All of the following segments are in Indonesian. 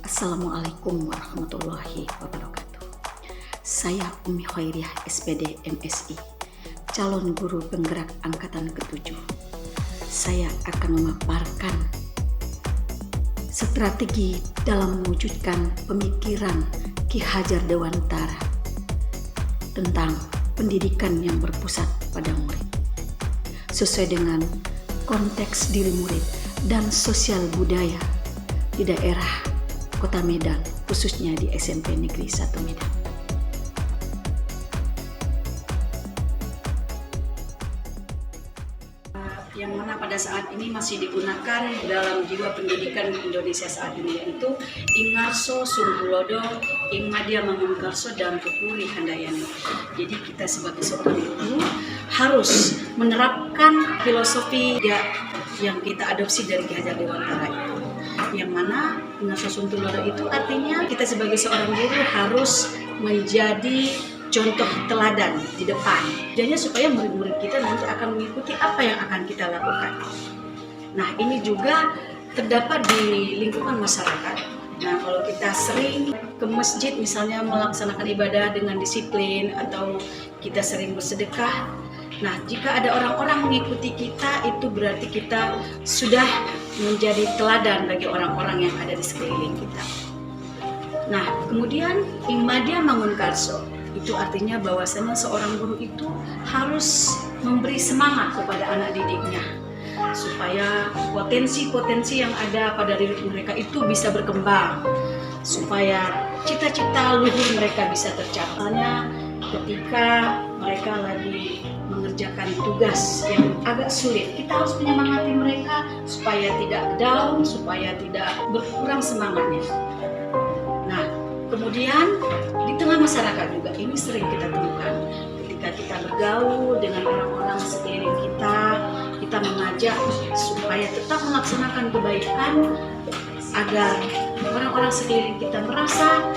Assalamualaikum warahmatullahi wabarakatuh. Saya Umi Khairiah SPD MSI, calon guru penggerak angkatan ke-7. Saya akan memaparkan strategi dalam mewujudkan pemikiran Ki Hajar Dewantara tentang pendidikan yang berpusat pada murid, sesuai dengan konteks diri murid dan sosial budaya di daerah Kota Medan, khususnya di SMP Negeri 1 Medan. Yang mana pada saat ini masih digunakan dalam jiwa pendidikan di Indonesia saat ini, yaitu Ingarso Sunggulodo, Ingmadia Mangunkarso, dan Tuturi Handayani. Jadi kita sebagai seorang guru harus menerapkan filosofi yang kita adopsi dari Ki Hajar Dewantara itu. Yang mana Ingarso Sunggulodo itu artinya kita sebagai seorang guru harus menjadi contoh teladan di depan. Jadinya supaya murid-murid kita nanti akan mengikuti apa yang akan kita lakukan. Nah, ini juga terdapat di lingkungan masyarakat. Nah, kalau kita sering ke masjid misalnya melaksanakan ibadah dengan disiplin, atau kita sering bersedekah, nah jika ada orang-orang mengikuti kita, itu berarti kita sudah menjadi teladan bagi orang-orang yang ada di sekeliling kita. Nah, kemudian Ingmadia Mangunkarso itu artinya bahwasanya seorang guru itu harus memberi semangat kepada anak didiknya supaya potensi-potensi yang ada pada diri mereka itu bisa berkembang, supaya cita-cita luhur mereka bisa tercapai. Ketika mereka lagi mengerjakan tugas yang agak sulit, kita harus menyemangati mereka supaya tidak down, supaya tidak berkurang semangatnya. Nah, kemudian di tengah masyarakat juga ini sering kita temukan ketika kita bergaul dengan orang-orang sekeliling kita, kita mengajak supaya tetap melaksanakan kebaikan agar orang-orang sekeliling kita merasa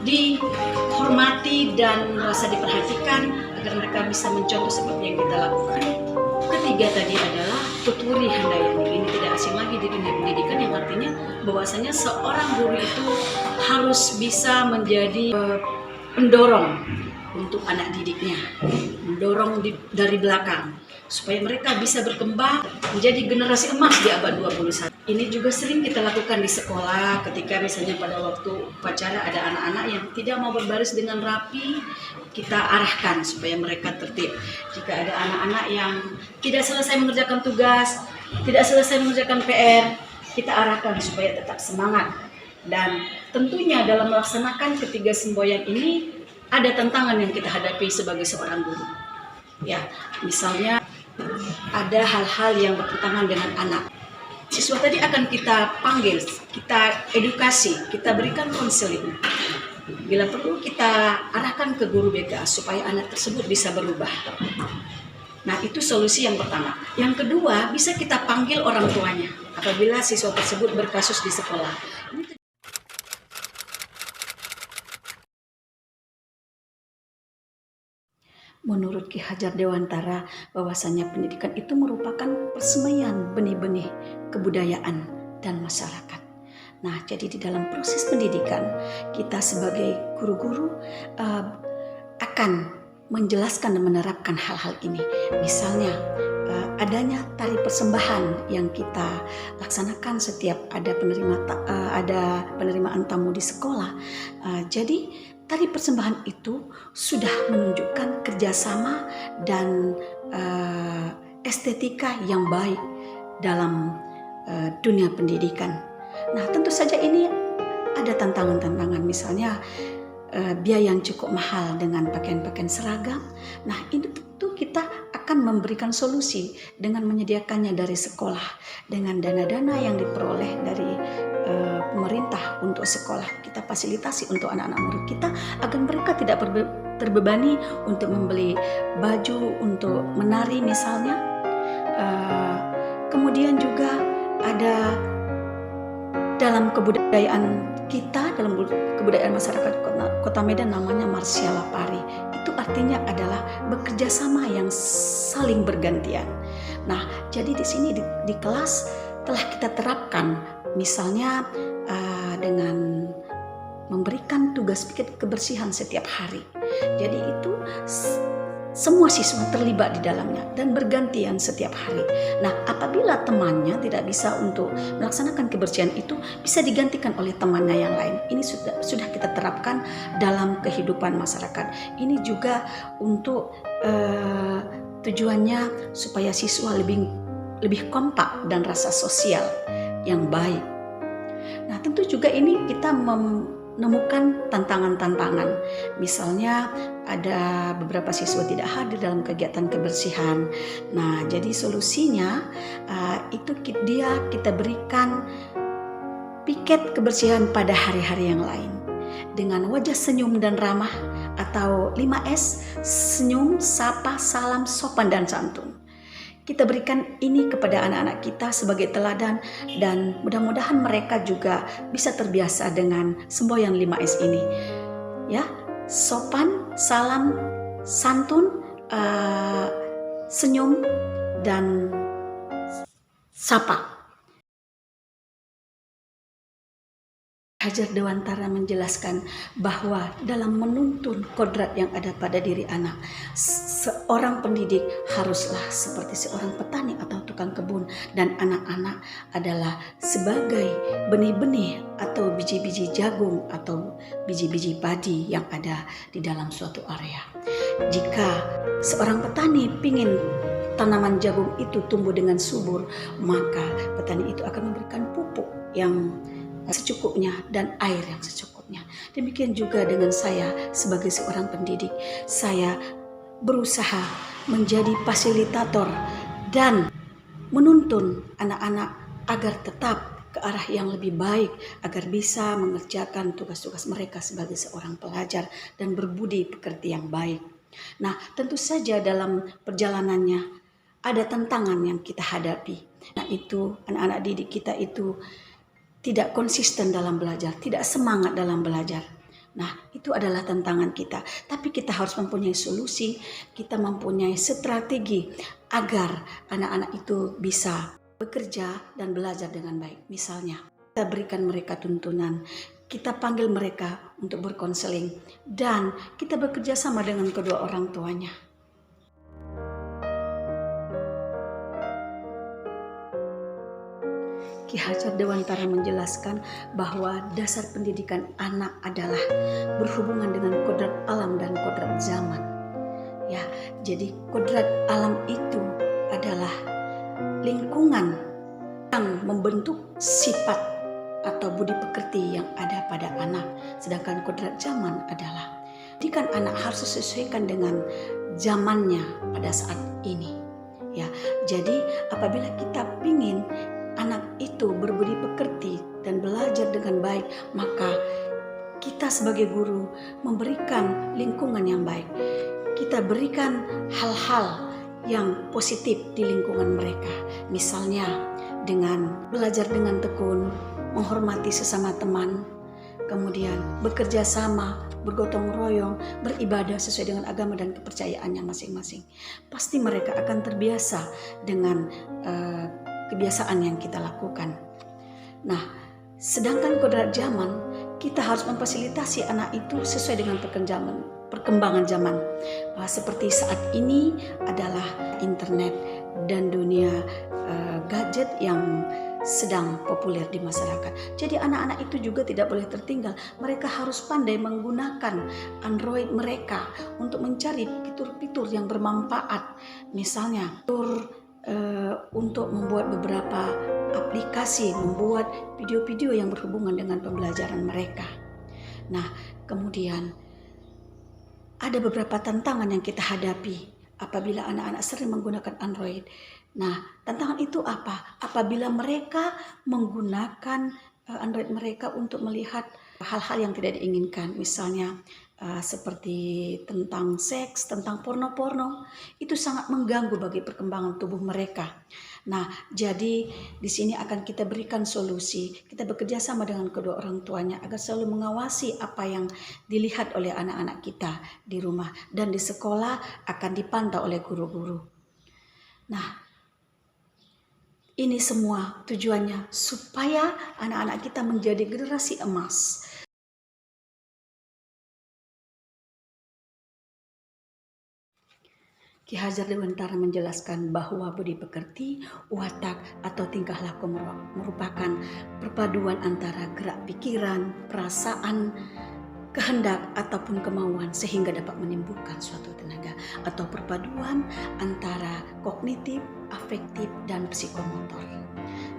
dihormati dan merasa diperhatikan, agar mereka bisa mencontoh seperti yang kita lakukan. Ketiga tadi adalah Tuturi Handayani. Ini tidak asing lagi di dunia pendidikan, yang artinya bahwasanya seorang guru itu harus bisa menjadi pendorong untuk anak didiknya, mendorong dari belakang supaya mereka bisa berkembang menjadi generasi emas di abad 21. Ini juga sering kita lakukan di sekolah ketika misalnya pada waktu upacara ada anak-anak yang tidak mau berbaris dengan rapi, kita arahkan supaya mereka tertib. Jika ada anak-anak yang tidak selesai mengerjakan tugas, tidak selesai mengerjakan PR, kita arahkan supaya tetap semangat. Dan tentunya dalam melaksanakan ketiga semboyan ini ada tantangan yang kita hadapi sebagai seorang guru. Ya, misalnya ada hal-hal yang bertentangan dengan anak. Siswa tadi akan kita panggil, kita edukasi, kita berikan konseling. Bila perlu kita arahkan ke guru BK supaya anak tersebut bisa berubah. Nah, itu solusi yang pertama. Yang kedua, bisa kita panggil orang tuanya apabila siswa tersebut berkasus di sekolah. Menurut Ki Hajar Dewantara, bahwasanya pendidikan itu merupakan persemaian benih-benih kebudayaan dan masyarakat. Nah, jadi di dalam proses pendidikan, kita sebagai guru-guru akan menjelaskan dan menerapkan hal-hal ini. Misalnya, adanya tari persembahan yang kita laksanakan setiap ada penerimaan tamu di sekolah. Jadi tari persembahan itu sudah menunjukkan kerjasama dan estetika yang baik dalam dunia pendidikan. Nah, tentu saja ini ada tantangan-tantangan, misalnya biaya yang cukup mahal dengan pakaian-pakaian seragam. Nah, ini tentu kita akan memberikan solusi dengan menyediakannya dari sekolah dengan dana-dana yang diperoleh dari pemerintah untuk sekolah. Kita fasilitasi untuk anak-anak murid kita agar mereka tidak terbebani untuk membeli baju untuk menari misalnya. Kemudian juga ada dalam kebudayaan kita, dalam kebudayaan masyarakat Kota Medan namanya Marsiala Pari. Itu artinya adalah bekerja sama yang saling bergantian. Nah, jadi di sini di kelas telah kita terapkan misalnya dengan memberikan tugas pikir kebersihan setiap hari. Jadi itu semua siswa terlibat di dalamnya dan bergantian setiap hari. Nah, apabila temannya tidak bisa untuk melaksanakan kebersihan itu, bisa digantikan oleh temannya yang lain. Ini sudah kita terapkan dalam kehidupan masyarakat. Ini juga untuk tujuannya supaya siswa lebih kompak dan rasa sosial yang baik. Nah, tentu juga ini kita menemukan tantangan-tantangan. Misalnya ada beberapa siswa tidak hadir dalam kegiatan kebersihan. Nah, jadi solusinya itu kita berikan piket kebersihan pada hari-hari yang lain dengan wajah senyum dan ramah atau 5S, senyum, sapa, salam, sopan dan santun. Kita berikan ini kepada anak-anak kita sebagai teladan dan mudah-mudahan mereka juga bisa terbiasa dengan semboyan 5S ini. Ya, sopan, salam, santun, senyum dan sapa. Hajar Dewantara menjelaskan bahwa dalam menuntun kodrat yang ada pada diri anak, seorang pendidik haruslah seperti seorang petani atau tukang kebun, dan anak-anak adalah sebagai benih-benih atau biji-biji jagung atau biji-biji padi yang ada di dalam suatu area. Jika seorang petani ingin tanaman jagung itu tumbuh dengan subur, maka petani itu akan memberikan pupuk yang secukupnya dan air yang secukupnya. Demikian juga dengan saya sebagai seorang pendidik. Saya berusaha menjadi fasilitator dan menuntun anak-anak agar tetap ke arah yang lebih baik, agar bisa mengerjakan tugas-tugas mereka sebagai seorang pelajar dan berbudi pekerti yang baik. Nah, tentu saja dalam perjalanannya ada tantangan yang kita hadapi. Nah, itu anak-anak didik kita itu tidak konsisten dalam belajar, tidak semangat dalam belajar. Nah, itu adalah tantangan kita. Tapi kita harus mempunyai solusi, kita mempunyai strategi agar anak-anak itu bisa bekerja dan belajar dengan baik. Misalnya, kita berikan mereka tuntunan, kita panggil mereka untuk berkonseling, dan kita bekerja sama dengan kedua orang tuanya. Ki Hajar Dewantara menjelaskan bahwa dasar pendidikan anak adalah berhubungan dengan kodrat alam dan kodrat zaman. Ya, jadi kodrat alam itu adalah lingkungan yang membentuk sifat atau budi pekerti yang ada pada anak. Sedangkan kodrat zaman adalah pendidikan anak harus disesuaikan dengan zamannya pada saat ini. Ya, jadi apabila kita ingin anak itu berbudi pekerti dan belajar dengan baik, maka kita sebagai guru memberikan lingkungan yang baik. Kita berikan hal-hal yang positif di lingkungan mereka. Misalnya dengan belajar dengan tekun, menghormati sesama teman, kemudian bekerja sama, bergotong royong, beribadah sesuai dengan agama dan kepercayaannya masing-masing. Pasti mereka akan terbiasa dengan kebiasaan yang kita lakukan. Nah, sedangkan kodrat zaman, kita harus memfasilitasi anak itu sesuai dengan perkembangan zaman. Seperti saat ini adalah internet dan dunia gadget yang sedang populer di masyarakat. Jadi anak-anak itu juga tidak boleh tertinggal. Mereka harus pandai menggunakan Android mereka untuk mencari fitur-fitur yang bermanfaat. Misalnya, untuk membuat beberapa aplikasi, membuat video-video yang berhubungan dengan pembelajaran mereka. Nah, kemudian ada beberapa tantangan yang kita hadapi apabila anak-anak sering menggunakan Android. Nah, tantangan itu apa? Apabila mereka menggunakan Android mereka untuk melihat hal-hal yang tidak diinginkan, misalnya seperti tentang seks, tentang porno-porno, itu sangat mengganggu bagi perkembangan tubuh mereka. Nah, jadi di sini akan kita berikan solusi. Kita bekerja sama dengan kedua orang tuanya agar selalu mengawasi apa yang dilihat oleh anak-anak kita di rumah, dan di sekolah akan dipantau oleh guru-guru. Nah, Ini semua tujuannya supaya anak-anak kita menjadi generasi emas. Ki Hajar Dewantara menjelaskan bahwa budi pekerti, watak atau tingkah laku merupakan perpaduan antara gerak pikiran, perasaan, kehendak ataupun kemauan sehingga dapat menimbulkan suatu tenaga, atau perpaduan antara kognitif, afektif, dan psikomotor.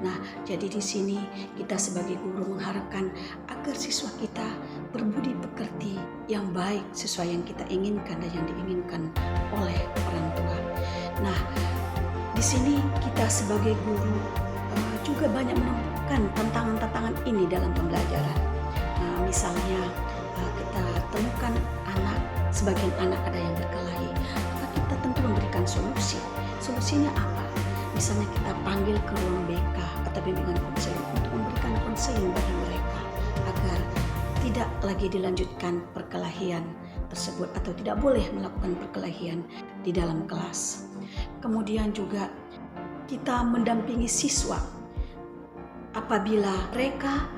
Nah, jadi di sini kita sebagai guru mengharapkan agar siswa kita berbudi pekerti yang baik sesuai yang kita inginkan dan yang diinginkan oleh orang tua. Nah, di sini kita sebagai guru juga banyak menemukan tantangan-tantangan ini dalam pembelajaran. Nah, misalnya kita temukan sebagian anak ada yang berkelahi, maka kita tentu memberikan solusi. Solusinya apa? Misalnya kita panggil ke ruang BK atau bimbingan konseling untuk memberikan konseling bagi mereka agar tidak lagi dilanjutkan perkelahian tersebut atau tidak boleh melakukan perkelahian di dalam kelas. Kemudian juga kita mendampingi siswa apabila mereka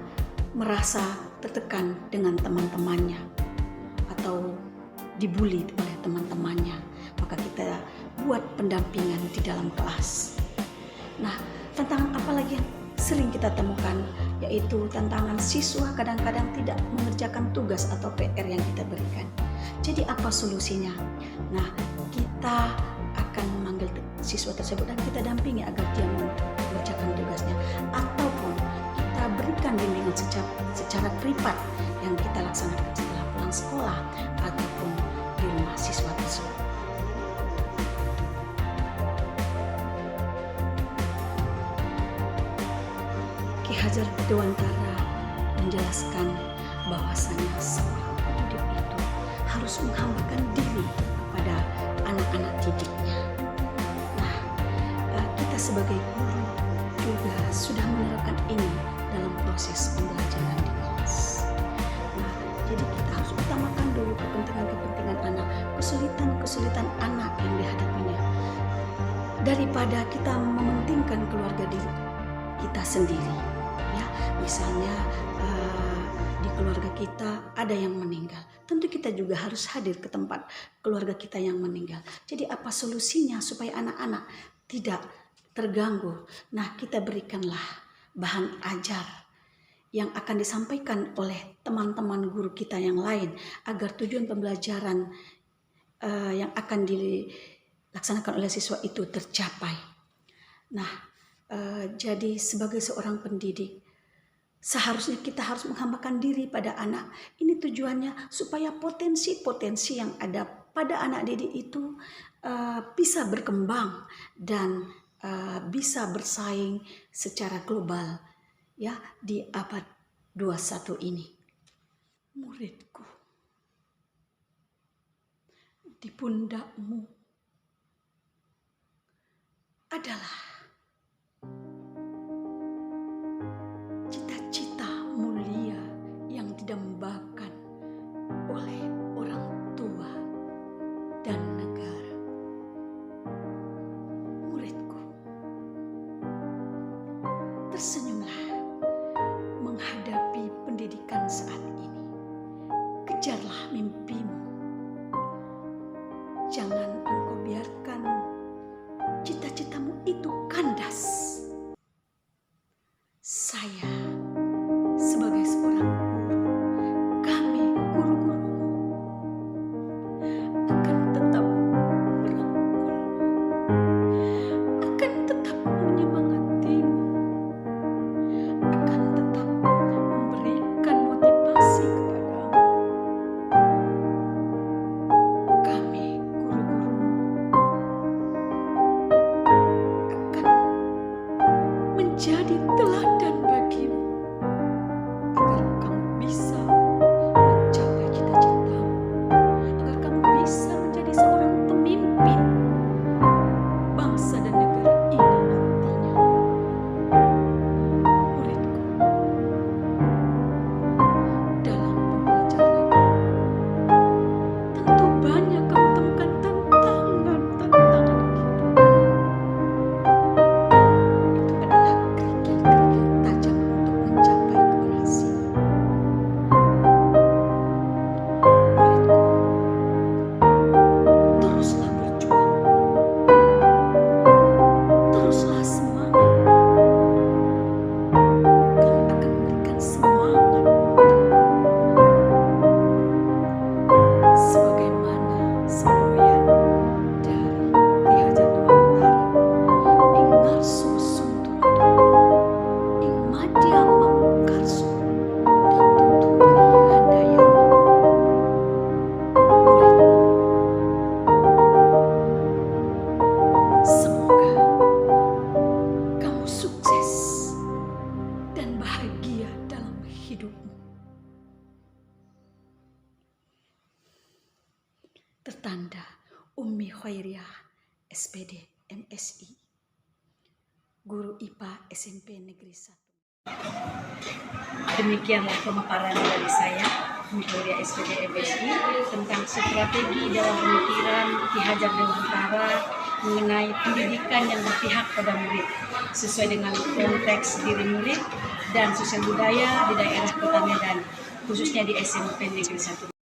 merasa tertekan dengan teman-temannya atau dibully oleh teman-temannya, maka kita buat pendampingan di dalam kelas. Nah, tantangan apa lagi yang sering kita temukan, yaitu tantangan siswa kadang-kadang tidak mengerjakan tugas atau PR yang kita berikan. Jadi apa solusinya? Nah, kita akan memanggil siswa tersebut dan kita dampingi agar dia mengerjakan tugasnya, ataupun kita berikan bimbingan secara privat yang kita laksanakan setelah pulang sekolah ataupun di rumah siswa tersebut. Ki Hajar Dewantara menjelaskan bahwasanya seorang pendidik itu harus menghambakan diri pada anak-anak didiknya. Nah, kita sebagai guru juga sudah menerapkan ini dalam proses pembelajaran di kelas. Nah, jadi kita harus utamakan dulu kepentingan anak, kesulitan anak yang dihadapinya, daripada kita mementingkan keluarga diri kita sendiri. Ya, misalnya di keluarga kita ada yang meninggal, tentu kita juga harus hadir ke tempat keluarga kita yang meninggal. Jadi apa solusinya supaya anak-anak tidak terganggu? Nah, kita berikanlah bahan ajar yang akan disampaikan oleh teman-teman guru kita yang lain agar tujuan pembelajaran yang akan dilaksanakan oleh siswa itu tercapai. Nah, jadi sebagai seorang pendidik, seharusnya kita harus menghambakan diri pada anak. Ini tujuannya supaya potensi-potensi yang ada pada anak didik itu bisa berkembang dan bisa bersaing secara global, ya, di abad 21 ini. Muridku, di pundakmu adalah cita-cita mulia yang didambakan oleh orang tua dan negara. Muridku, tersenyumlah menghadapi pendidikan saat ini. Kejarlah mimpimu. Jangan engkau biarkan cita-citamu itu kandas. Saya sebagai seorang guru, kami guru-gurumu akan tetap merangkulmu, akan tetap menyemangatimu SPD MSI, guru IPA SMP Negeri 1. Demikianlah pemaparan dari saya, Mulia SPD MSI, tentang strategi dalam pemikiran Ki Hajar Dewantara mengenai pendidikan yang berpihak pada murid sesuai dengan konteks diri murid dan sosial budaya di daerah Kota Medan, khususnya di SMP Negeri 1.